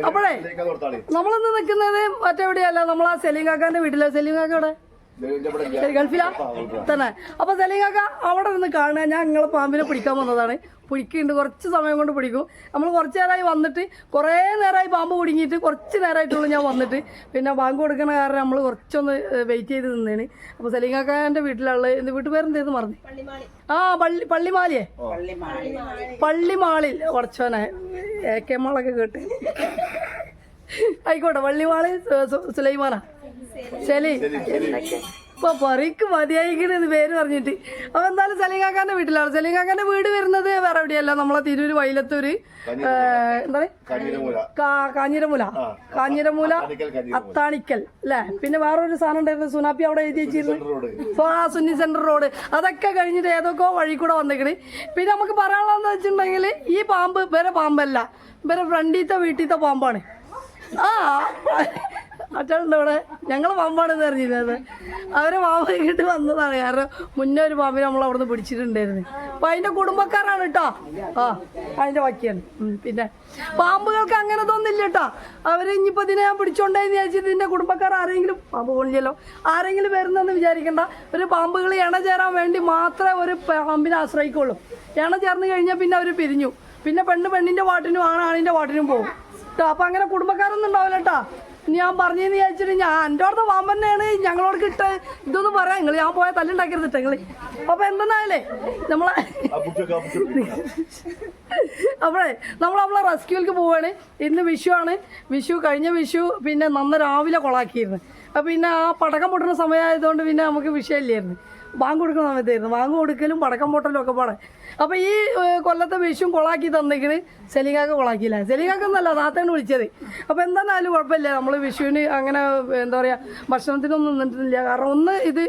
അപ്പോഴേ നമ്മളിന്ന് നിൽക്കുന്നത് മറ്റെവിടെയല്ല, നമ്മളാ സലീം കാക്കാന്റെ വീട്ടിലെ. സലീം കാക്ക അവിടെ ഗൾഫിലാ തന്നെ. അപ്പൊ സലീം കാക്ക അവിടെ നിന്ന് കാണുക. ഞാൻ നിങ്ങളെ പാമ്പിനെ പിടിക്കാൻ വന്നതാണ്. പിടിക്കുന്നുണ്ട്, കുറച്ച് സമയം കൊണ്ട് പിടിക്കും. നമ്മൾ കുറച്ച് നേരമായി വന്നിട്ട്, കുറേ നേരമായി പാമ്പ് കുടുങ്ങിയിട്ട്, കുറച്ച് നേരമായിട്ടുള്ളൂ ഞാൻ വന്നിട്ട്. പിന്നെ ബാങ്ക് കൊടുക്കുന്ന കാരണം നമ്മൾ കുറച്ചൊന്ന് വെയിറ്റ് ചെയ്ത് നിന്നേന്. അപ്പോൾ സലീം കാക്കാൻ്റെ വീട്ടിലുള്ള വീട്ടുപേരെന്തേന്ന് മറന്നു. ആ പള്ളിമാലിയെ പള്ളിമാളിൽ കുറച്ചോനെ AK മാളൊക്കെ കേട്ട് ആയിക്കോട്ടെ. പള്ളിമാളി സുലൈമാനാ ശരി. ഇപ്പൊ പറയ്ക്ക് മതിയായിക്കണത് പേര് പറഞ്ഞിട്ട്. അപ്പൊ എന്തായാലും സലീം കാക്കാന്റെ വീട്ടിലാണ്. സലീം കാക്കാന്റെ വീട് വരുന്നത് വേറെ എവിടെയല്ല, നമ്മളെ തിരൂര് വൈലത്തൂര് എന്താണ് കാഞ്ഞിരമൂല അത്താണിക്കൽ അല്ലെ. പിന്നെ വേറൊരു സാധനം ഉണ്ടായിരുന്നു, സുനാപ്പി അവിടെ എഴുതി വെച്ചിരുന്നു, സുന്നി സെന്റർ റോഡ്. അതൊക്കെ കഴിഞ്ഞിട്ട് ഏതൊക്കെ വഴി കൂടെ വന്നേക്കണ്. പിന്നെ നമുക്ക് പറയാനുള്ളതെന്ന് വെച്ചിട്ടുണ്ടെങ്കിൽ ഈ പാമ്പ് വേറെ പാമ്പല്ല, വേറെ ഫ്രണ്ടിലത്തെ വീട്ടിലത്തെ പാമ്പാണ്. ആ അച്ഛനുണ്ട് ഇവിടെ. ഞങ്ങൾ പാമ്പാണെന്ന് അറിഞ്ഞിരുന്നത്. അവരെ പാമ്പ് ഇങ്ങോട്ട് വന്നതാണ്. കാരണം മുന്നേ ഒരു പാമ്പിനെ നമ്മൾ അവിടെ നിന്ന് പിടിച്ചിട്ടുണ്ടായിരുന്നു. അപ്പം അതിൻ്റെ കുടുംബക്കാരാണ് കേട്ടോ. ആ അതിൻ്റെ ബാക്കിയാണ്. പിന്നെ പാമ്പുകൾക്ക് അങ്ങനെ തോന്നില്ല കേട്ടോ. അവർ ഇനിയിപ്പോൾ ഇതിനെ ഞാൻ പിടിച്ചോണ്ടേന്ന് വിചാരിച്ചിട്ട് ഇതിൻ്റെ കുടുംബക്കാർ ആരെങ്കിലും, പാമ്പ് പോണില്ലല്ലോ, ആരെങ്കിലും വരുന്നെന്ന് വിചാരിക്കേണ്ട. ഒരു പാമ്പുകൾ ഇണ ചേരാൻ വേണ്ടി മാത്രമേ ഒരു പാമ്പിനെ ആശ്രയിക്കുള്ളൂ. ഇണ ചേർന്ന് കഴിഞ്ഞാൽ പിന്നെ അവർ പിരിഞ്ഞു. പിന്നെ പെണ്ണിൻ്റെ പാട്ടിനും ആണിൻ്റെ പാട്ടിനും പോകും കേട്ടോ. അപ്പം അങ്ങനെ കുടുംബക്കാരൊന്നും ഉണ്ടാവില്ല കേട്ടോ. ഞാൻ പറഞ്ഞെന്ന് വിചാരിച്ചിട്ട് ഞാൻ എൻ്റെ അടുത്ത പാമ്പ് തന്നെയാണ് ഞങ്ങളോട് കിട്ട ഇതൊന്നും പറയാം. നിങ്ങൾ ഞാൻ പോയാൽ തല്ലുണ്ടാക്കരുത് നിങ്ങൾ. അപ്പോൾ എന്തെന്നായാലേ നമ്മളെ അപ്പോഴേ നമ്മളെ റെസ്ക്യൂവിലേക്ക് പോവുകയാണ്. ഇന്ന് വിഷുവാണ്. കഴിഞ്ഞ വിഷു പിന്നെ നന്ന രാവിലെ കൊളാക്കിയിരുന്നു. അപ്പം പിന്നെ ആ പടക്കം പൊട്ടുന്ന സമയമായതുകൊണ്ട് പിന്നെ നമുക്ക് വിഷയമില്ലായിരുന്നു. ബാങ്ക് കൊടുക്കുന്ന സമയത്തായിരുന്നു. ബാങ്ക് കൊടുക്കലും പടക്കം പൊട്ടലും ഒക്കെ പാടെ. അപ്പോൾ ഈ കൊല്ലത്തെ വിഷുവും കൊളാക്കി തന്നിക്കണ്. സലീം കാക്ക കൊളാക്കിയില്ല. സലീം കാക്ക എന്നല്ല, താത്തയാണ് വിളിച്ചത്. അപ്പോൾ എന്തായാലും കുഴപ്പമില്ല. നമ്മൾ വിഷുവിന് അങ്ങനെ എന്താ പറയുക ഭക്ഷണത്തിനൊന്നും നിന്നിട്ടില്ല. കാരണം ഒന്ന് ഇത്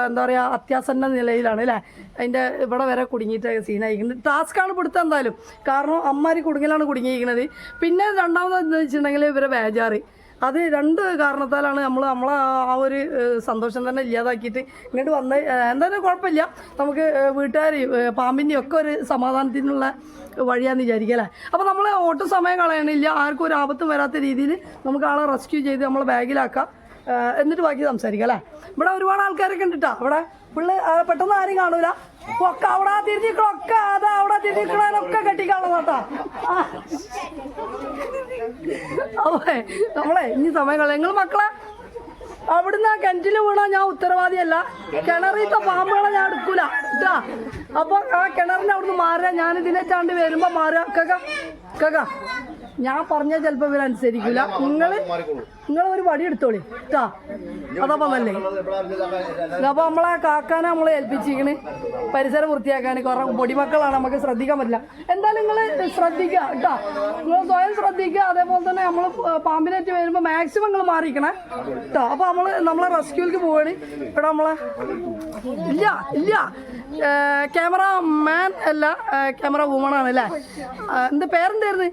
എന്താ പറയുക അത്യാസന്ന നിലയിലാണ് അല്ലേ. അതിൻ്റെ ഇവിടെ വരെ കുടുങ്ങിയിട്ട് സീനായിരിക്കുന്നത്. ടാസ്ക്കാണ് പിടുത്തം എന്തായാലും. കാരണം അമ്മാരി കുടുങ്ങലാണ് കുടുങ്ങിയിരിക്കുന്നത്. പിന്നെ രണ്ടാമത് എന്താ വെച്ചിട്ടുണ്ടെങ്കിൽ ഇവരെ ബേജാറ്. അത് രണ്ട് കാരണത്താലാണ് നമ്മളെ ആ ഒരു സന്തോഷം തന്നെ ഇല്ലാതാക്കിയിട്ട് ഇങ്ങോട്ട് വന്ന്. എന്തായാലും കുഴപ്പമില്ല. നമുക്ക് വീട്ടുകാർ പാമ്പിൻ്റെ ഒക്കെ ഒരു സമാധാനത്തിനുള്ള വഴിയാന്ന് വിചാരിക്കുക അല്ലേ. അപ്പോൾ നമ്മൾ ഒട്ടും സമയം കളയണില്ല. ആർക്കും ഒരു ആപത്തും വരാത്ത രീതിയിൽ നമുക്ക് ആളെ റെസ്ക്യൂ ചെയ്ത് നമ്മളെ ബാഗിലാക്കാം. എന്നിട്ട് ബാക്കി സംസാരിക്കാം അല്ലേ. ഇവിടെ ഒരുപാട് ആൾക്കാരൊക്കെ ഉണ്ട് കേട്ടോ. ഇവിടെ പെട്ടെന്ന് ആരും കാണൂല. ഒക്കെ അവിടെ തിരിഞ്ഞിക്കളൊക്കെ അതാ അവിടെ തിരിഞ്ഞിക്കളൊക്കെ കെട്ടിക്കാണുന്ന കേട്ടോ. അതെ നമ്മളെ ഇനി സമയം കളയാം. നിങ്ങൾ മക്കളെ അവിടുന്ന് ആ കിണറ്റിൽ വീണാൽ ഞാൻ ഉത്തരവാദിയല്ല. കിണറിത്തെ പാമ്പുകളെ ഞാൻ എടുക്കൂല കേട്ടാ. അപ്പൊ ആ കിണറിന്റെ അവിടുന്ന് മാറുക. ഞാൻ ഇതിനെറ്റാണ്ട് വരുമ്പോ മാറുക. കേക്ക ഞാൻ പറഞ്ഞാൽ ചിലപ്പോ ഇവരനുസരിക്കൂല. നിങ്ങൾ ഒരു വടി എടുത്തോളി കേട്ടാ. അതപ്പോ നല്ലേ. അപ്പൊ നമ്മളെ കാക്കാനെ നമ്മളെ ഏൽപ്പിച്ചിരിക്കണ് പരിസരം വൃത്തിയാക്കാൻ. കുറെ പൊടിമക്കളാണ്, നമുക്ക് ശ്രദ്ധിക്കാൻ പറ്റില്ല. എന്തായാലും നിങ്ങൾ ശ്രദ്ധിക്കുക കേട്ടാ. നിങ്ങൾ സ്വയം ശ്രദ്ധിക്കുക. അതേപോലെ തന്നെ നമ്മൾ പാമ്പിനേറ്റ് വരുമ്പോൾ മാക്സിമം നിങ്ങൾ മാറിയിരിക്കണേ കേട്ടോ. അപ്പൊ നമ്മളെ റെസ്ക്യൂവിലേക്ക് പോവാണ്. ഇവിടെ നമ്മളെ ഇല്ല ക്യാമറ മാൻ അല്ല, ക്യാമറ വുമൺ ആണ് അല്ലേ. എന്താ പേരെന്തായിരുന്നു?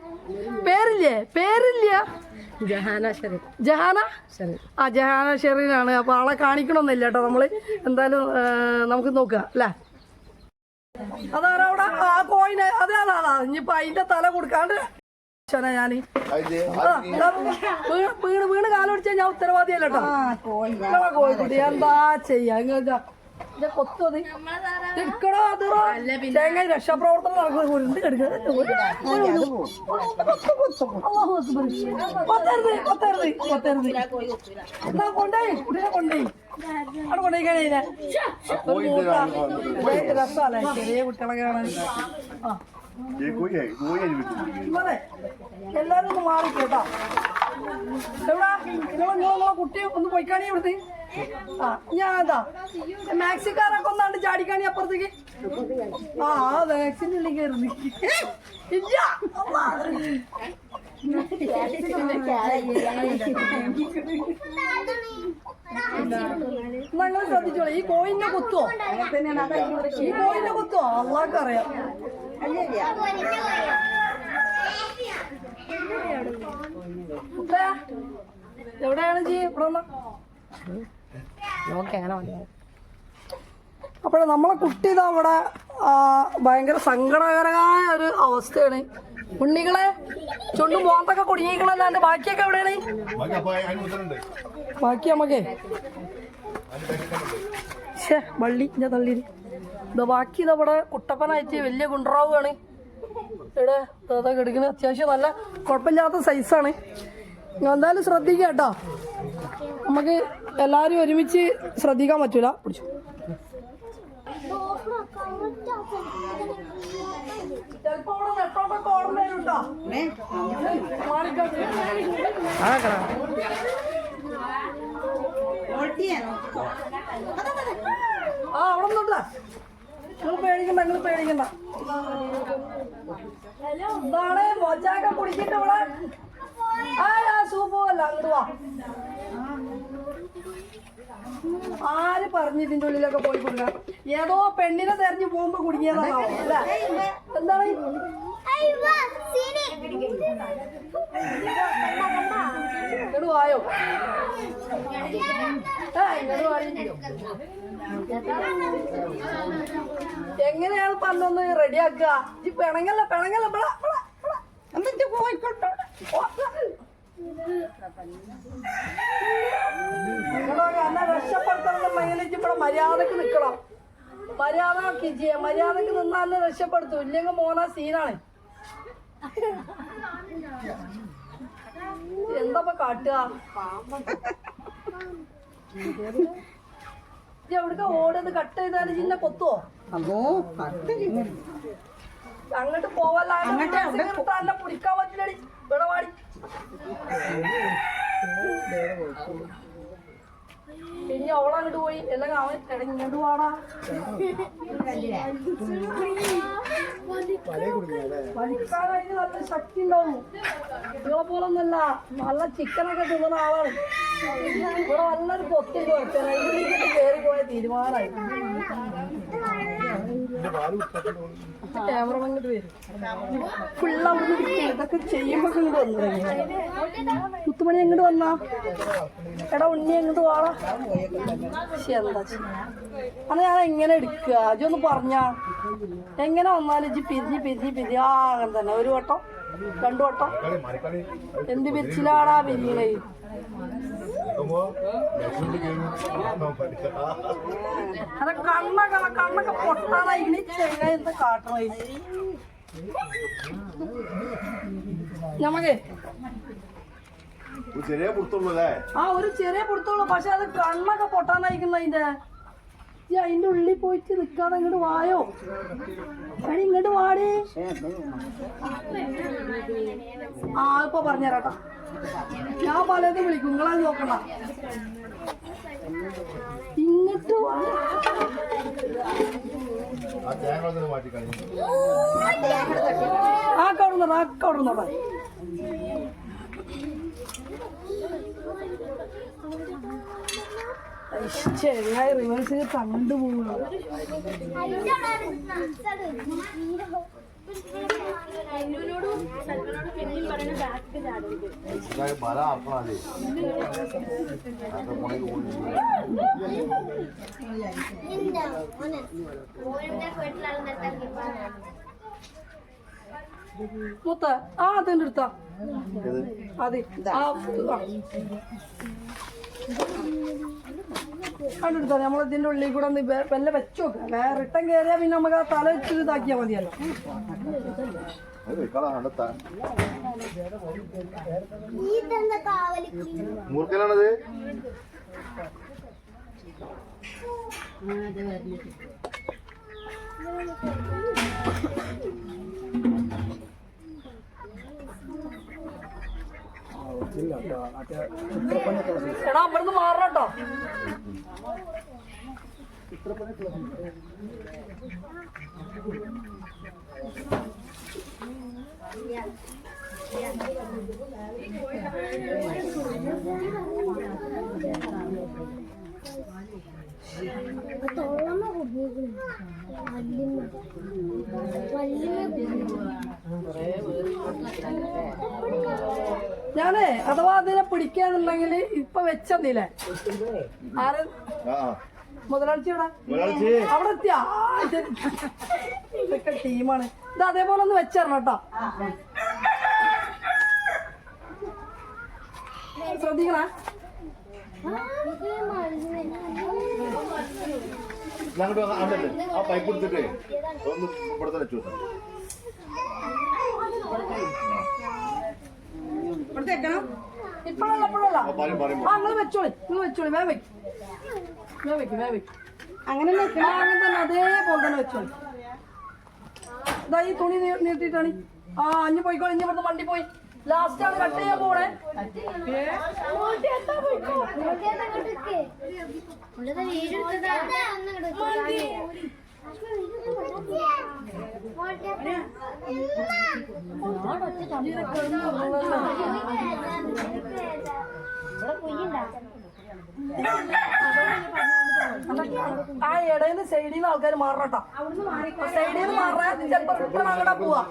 പേരില്ല ജഹാന ഷെറീനാണ്. അപ്പോൾ ആളെ കാണിക്കണമെന്നില്ല കേട്ടോ. നമ്മൾ എന്തായാലും നമുക്ക് നോക്കുക അല്ലേ. അതാണ് അവിടെ ആ കോയിന്. അതാണ് ഇനിയിപ്പോൾ അതിൻ്റെ തല കൊടുക്കാണ്ട് ഞാൻ വീണ് കാലൊടിച്ചാൽ ഞാൻ ഉത്തരവാദിയല്ല കേട്ടോ. കോഴിക്കുട്ടി എന്താ ചെയ്യാ കൊത്തത് എടുക്കണോ അതോ തേങ്ങ രക്ഷാപ്രവർത്തനം നടക്കുന്നത് എന്നാ കൊണ്ടോയി കുട്ടീനെ കൊണ്ടോയി അവിടെ കൊണ്ടുപോയിക്കാനേ രസമല്ലേ ചെറിയ കുട്ടികളൊക്കെ കാണാൻ. എല്ലാരും ഒന്ന് മാറിക്കേട്ടാ. എവിടാ നിങ്ങളെ കുട്ടി ഒന്ന് പോയിക്കാണി ഇവിടുത്തെ. ആ ഞാൻ അതാ മാക്സിക്കാരൊക്കെ ഒന്നാണ്ട് ചാടിക്കാണി അപ്പുറത്തേക്ക്. ആ വാക്സിൻ്റെ ഉള്ളിൽ കയറുന്നു. ഇല്ല നിങ്ങൾ ശ്രദ്ധിച്ചോളൂ. ഈ കോയിന്റെ കുത്തുവോ? ഈ കോയിന്റെ കുത്തുവോ? അള്ളാഹ്ക്ക് അറിയാം. എവിടെയാണ് ഇവിടെ? അപ്പോൾ നമ്മളെ കുട്ടി ഇതാ അവിടെ ഭയങ്കര സങ്കടകരമായ ഒരു അവസ്ഥയാണ്. ഉണ്ണികളെ ചുണ്ടു മോന്തൊക്കെ കുടുങ്ങിക്കണല്ലോ. എന്റെ ബാക്കിയൊക്കെ എവിടെയാണ്? ബാക്കി നമുക്കേ വള്ളി ഞാൻ തള്ളി ഇതാ ബാക്കി ഇതവിടെ കുട്ടപ്പനായിട്ട് വലിയ കുണ്ടറാവുകയാണ്. ഇവിടെ അതൊക്കെ എടുക്കുന്നത് അത്യാവശ്യം നല്ല കുഴപ്പമില്ലാത്ത സൈസാണ്. എന്തായാലും ശ്രദ്ധിക്കുക കേട്ടോ. നമുക്ക് എല്ലാവരും ഒരുമിച്ച് ശ്രദ്ധിക്കാൻ പറ്റൂല. പിടിച്ചു ചിലപ്പോ അവിടെ നെട്ടോട്ടൊക്കെ ഓടേണ്ടി വരും കേട്ടോ. ആ അവിടെ ഒന്നുമില്ല. നിങ്ങൾ പേടിക്കണ്ട. എന്താണ് മൊച്ചാക്ക കുടിച്ചിട്ട് ഇവിടെ സൂപ്പല്ല. അങ്ങോട്ട് വാ. ആര് പറഞ്ഞു ഇതിന്റെ ഉള്ളിലൊക്കെ പോയി കൊടുക്കാം? ഏതോ പെണ്ണിനെ തെരഞ്ഞു പോകുമ്പോ കുടുങ്ങിയതാണോ? അല്ല എന്താണ് ഇങ്ങോട്ട് വായോ? എങ്ങനെയാണ് പറഞ്ഞൊന്ന് റെഡിയാക്കുക? ഈ പിണങ്ങല്ല എന്നിട്ട് പോയിക്കോട്ടെ. എന്നെ രക്ഷപ്പെടുത്തണമെന്നുണ്ടെങ്കിൽ ഇവിടെ മര്യാദക്ക് നിക്കണം. മര്യാദക്ക് നിന്നാലും രക്ഷപ്പെടുത്തും. ഇല്ലെങ്കിൽ മോനാ സീനാണ്. എന്താ കാട്ടുക? എവിടക്ക ഓടത്? കട്ട് ചെയ്താലും ചിന്ന കൊത്തുവോ? അങ്ങോട്ട് പോവല്ല. പിടിക്കാൻ പറ്റില്ലടി. ഇവിടെ വാടി. പിന്നെ അവളങ്ങോട്ട് പോയി. എല്ലാം അവൻ ഇങ്ങോട്ട് വാടാ. വലിക്കാനായിട്ട് നല്ല ശക്തി ഉണ്ടാവും. ഇവളെ പോലൊന്നല്ല. നല്ല ചിക്കനൊക്കെ തിന്നുന്ന ആളാണ്. ഇവിടെ നല്ലൊരു പൊത്തുണ്ട്. ഇതിലേക്ക് കയറി പോയ തീരുമാനമായി. ക്യാമറ അങ്ങോട്ട് വരും. ഫുള്ള് ഇതൊക്കെ ചെയ്യുമ്പോ ഇങ്ങോട്ട് വന്നു. മുത്തുമണി എങ്ങോട്ട് വന്നാ? എടാ ഉണ്ണി എങ്ങോട്ട് വാടാ. എന്താ അന്ന് ഞാൻ എങ്ങനെ എടുക്കുക? അജൊന്ന് പറഞ്ഞാ എങ്ങനെ വന്നാലും ഇജ്ജ് പിരിഞ്ഞ് അങ്ങനെ തന്നെ. ഒരു വട്ടം 2 വട്ടം എന്ത് പിരിച്ചിലാടാ പിരിയണേ? അത് കണ്ണൊക്കെ പൊട്ടാനായി. ചെങ്ങ എന്താ കാട്ടണേ? നമുക്ക് ഒരു ചെറിയ പുറത്തുള്ളൂ. പക്ഷെ അത് കണ്ണൊക്കെ പൊട്ടാനായിരിക്കുന്ന അതിന്റെ ഉള്ളിൽ പോയിട്ട് നിക്കാതെ ഇങ്ങോട്ട് വായോ. ഇങ്ങോട്ട് വാടി. ഇപ്പൊ പറഞ്ഞുതരാട്ടോ. ഞാൻ പലതും വിളിക്കും. നിങ്ങളെ നോക്കണ്ട. ഇങ്ങോട്ട് ആക്കവിടുന്നോട്ടെ. ചെറിയായി റിവേഴ്സ് കണ്ടു പോകുന്നു. മുത്ത അതിൻ്റെ അടുത്താ അതെ. കണ്ടെടുത്താ നമ്മളിതിൻ്റെ ഉള്ളിൽ കൂടെ ഒന്ന് വല്ല വെച്ച് നോക്കാം. വേറെ റിട്ടേൺ കയറിയാൽ പിന്നെ നമുക്ക് ആ തല വെച്ച് ഇതാക്കിയാൽ മതിയല്ലോ. മൂർക്കലാണത്. എടാ അവിടുന്ന് മാറണട്ടോ. ഞാനേ അഥവാ അതിനെ പിടിക്കാന്നുണ്ടെങ്കിൽ ഇപ്പൊ വെച്ചെന്നില്ലേ ആര് മുതലാളിച്ചി അവിടെ എത്തിയാ ഇതൊക്കെ ടീമാണ്. ഇത് അതേപോലെ ഒന്ന് വെച്ചേരണം കേട്ടോ. ശ്രദ്ധിക്കണേ. പൈപ്പ് എടുത്തിട്ടേ ഒന്ന് ഇവിടെ തന്നെ വെച്ചു. ഇപ്പോഴല്ല ഇപ്പോഴല്ല. ആ നിങ്ങൾ വെച്ചോളി, നിങ്ങൾ വെച്ചോളി. വേഗം വെക്കും, വേഗം വെക്കും, വേഗം വെക്കും. അങ്ങനെ തന്നെ അതേപോലെ തന്നെ വെച്ചോളി. ഇതാ ഈ തുണി നീട്ടിട്ടാണ്. ആ അഞ്ഞു പോയിക്കോളി. ഇനി ഇവിടുന്ന് വണ്ടി പോയി. ലാസ്റ്റ് ആണ് കട്ട് ചെയ്യാൻ പോണേ. ആ ഇടയിന്ന് സൈഡിൽ നിന്ന് ആൾക്കാർ മാറണട്ടോ. സൈഡിൽ നിന്ന് മാറാൻ ചിലപ്പോ റിട്ടേൺ അങ്ങോട്ടാ പോവാ.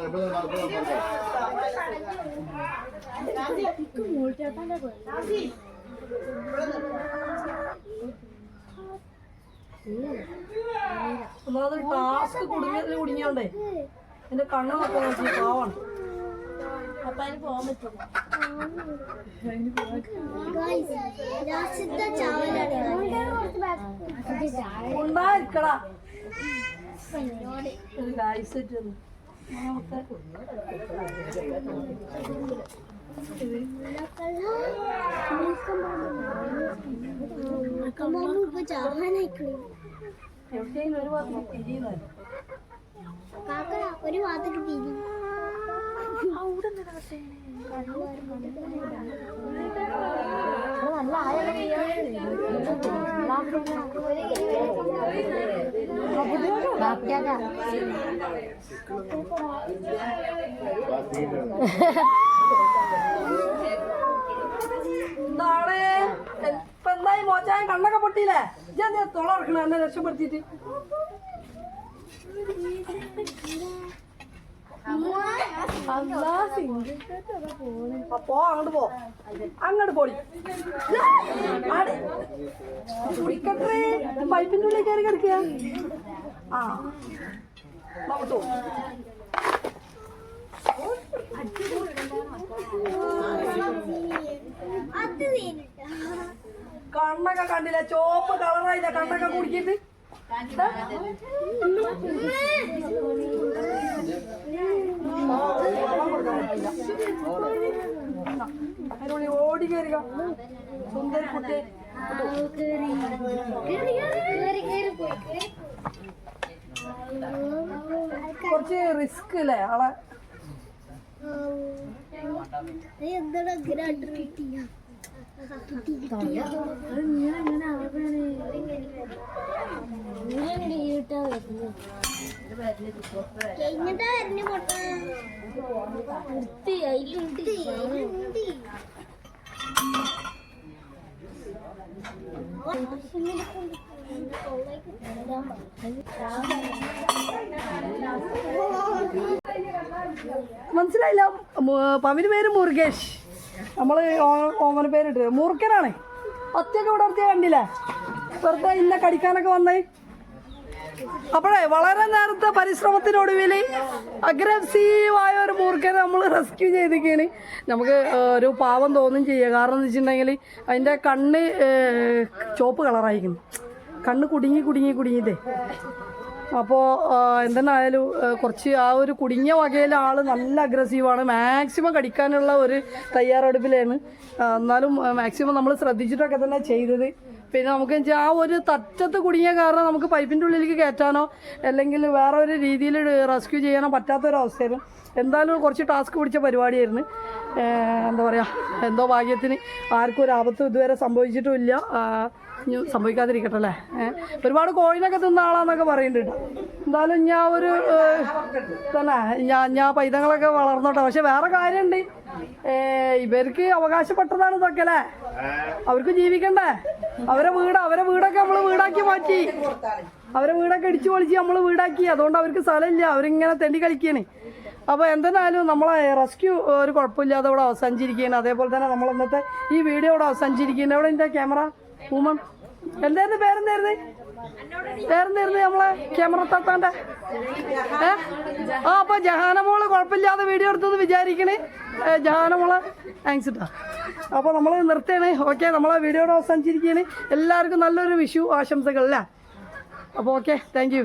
ഒന്നാമത് ടാസ്ക് കുടുങ്ങിയോണ്ടേ എന്റെ കണ്ണ് നോക്കാൻ നോക്കി പാവാണ്. അപ്പൊ അതിന് പോകാൻ പറ്റില്ല. ഉണ്ടായിരിക്കടാ ഒരു ഗായ്സ് എവിടെയെങ്കിലും ഒരു ഭാഗത്ത് തിരിയുന്നത് ഒരു ഭാഗത്തേക്ക് തിരി. എന്താണ് ഇപ്പൊ എന്തായി മോച്ചായ കണ്ണൊക്കെ പൊട്ടിയില്ലേ? ഞാൻ തുളർക്കണ എന്നെ രക്ഷപ്പെടുത്തിട്ട്. അപ്പോ അങ്ങോട്ട് പോ, അങ്ങോട്ട് പോടി. കുടിക്കട്ടെ പൈപ്പിന്റെ ഉള്ളിൽ കയറി കിടക്കുക. ആ നോട്ടോ കണ്ണൊക്കെ കണ്ടില്ല, ചോപ്പ് കളറായില്ല കണ്ണൊക്കെ കുടിക്കിട്ട്. അതിനുള്ളിൽ ഓടി കയറുക സുന്ദരി കുട്ടി. കുറച്ച് റിസ്ക് അല്ലേ ആളെ. മനസ്സിലായില്ല. പവിന് പേര് മുരുകേഷ്. നമ്മള് ഓമന പേരിട്ട് മൂർഖനാണ്. ഒറ്റയ്ക്ക് ഇവിടെ നിർത്തിയ കണ്ടില്ലേ, വെറുതെ ഇന്ന കടിക്കാനൊക്കെ വന്നേ. അപ്പോഴേ വളരെ നേരത്തെ പരിശ്രമത്തിനൊടുവിൽ അഗ്രസീവായ ഒരു മൂർഖനെ നമ്മൾ റെസ്ക്യൂ ചെയ്തിരിക്കുകയാണ്. നമുക്ക് ഒരു പാവം തോന്നും ചെയ്യുക. കാരണം എന്ന് വെച്ചിട്ടുണ്ടെങ്കിൽ അതിൻ്റെ കണ്ണ് ചുവപ്പ് കളറായിരിക്കുന്നു. കണ്ണ് കുടുങ്ങിയിട്ടേ. അപ്പോൾ എന്തെന്നായാലും കുറച്ച് ആ ഒരു കുടുങ്ങിയ വകയിലെ ആൾ നല്ല അഗ്രസീവാണ്. മാക്സിമം കടിക്കാനുള്ള ഒരു തയ്യാറെടുപ്പിലാണ്. എന്നാലും മാക്സിമം നമ്മൾ ശ്രദ്ധിച്ചിട്ടൊക്കെ തന്നെ ചെയ്തത്. പിന്നെ നമുക്ക് ആ ഒരു തറ്റത്ത് കുടുങ്ങിയ കാരണം നമുക്ക് പൈപ്പിൻ്റെ ഉള്ളിലേക്ക് കയറ്റാനോ അല്ലെങ്കിൽ വേറെ ഒരു രീതിയിൽ റെസ്ക്യൂ ചെയ്യാനോ പറ്റാത്തൊരവസ്ഥയായിരുന്നു. എന്തായാലും കുറച്ച് ടാസ്ക് പിടിച്ച പരിപാടിയായിരുന്നു. എന്താ പറയുക, എന്തോ ഭാഗ്യത്തിന് ആർക്കും ഒരു ആപത്തും ഇതുവരെ സംഭവിച്ചിട്ടുമില്ല. സംഭവിക്കാതിരിക്കട്ടെ അല്ലേ. ഒരുപാട് കോഴിനൊക്കെ തിന്ന ആളാന്നൊക്കെ പറയുന്നുണ്ട്. എന്തായാലും ഞാൻ ഒരു തന്നെ ഞാൻ പൈതങ്ങളൊക്കെ വളർന്നോട്ടെ. പക്ഷെ വേറെ കാര്യമുണ്ട്, ഇവർക്ക് അവകാശപ്പെട്ടതാണ് ഇതൊക്കെ അല്ലേ. അവർക്ക് ജീവിക്കണ്ടേ. അവരെ വീടൊക്കെ നമ്മൾ വീടാക്കി മാറ്റി. അവരെ വീടൊക്കെ ഇടിച്ചു പൊളിച്ച് നമ്മൾ വീടാക്കി. അതുകൊണ്ട് അവർക്ക് സ്ഥലമില്ല, അവരിങ്ങനെ തെണ്ടി കളിക്കുകയാണ്. അപ്പോൾ എന്തെന്നാലും നമ്മളെ റെസ്ക്യൂ ഒരു കുഴപ്പമില്ലാതെ ഇവിടെ അവസാനിച്ചിരിക്കുകയാണ്. അതേപോലെ തന്നെ നമ്മൾ ഇന്നത്തെ ഈ വീഡിയോ ഇവിടെ അവസാനിച്ചിരിക്കുകയാണ്. എവിടെ എൻ്റെ ക്യാമറ വുമൺ എന്തായിരുന്നു പേരെന്തായിരുന്നു? വേറെന്തായിരുന്നു നമ്മളെ ക്യാമറ താത്താൻ്റെ അപ്പോൾ ജഹാനമോള് കുഴപ്പമില്ലാതെ വീഡിയോ എടുത്തത് വിചാരിക്കണേ. ജഹാനമോളെ താങ്ക്സ് കേട്ടോ. അപ്പോൾ നമ്മൾ നിർത്തുകയാണ്. ഓക്കെ, നമ്മളെ വീഡിയോയുടെ അവസാനിച്ചിരിക്കുകയാണ്. എല്ലാവർക്കും നല്ലൊരു വിഷു ആശംസകൾ അല്ലേ. അപ്പോൾ ഓക്കെ, താങ്ക് യു.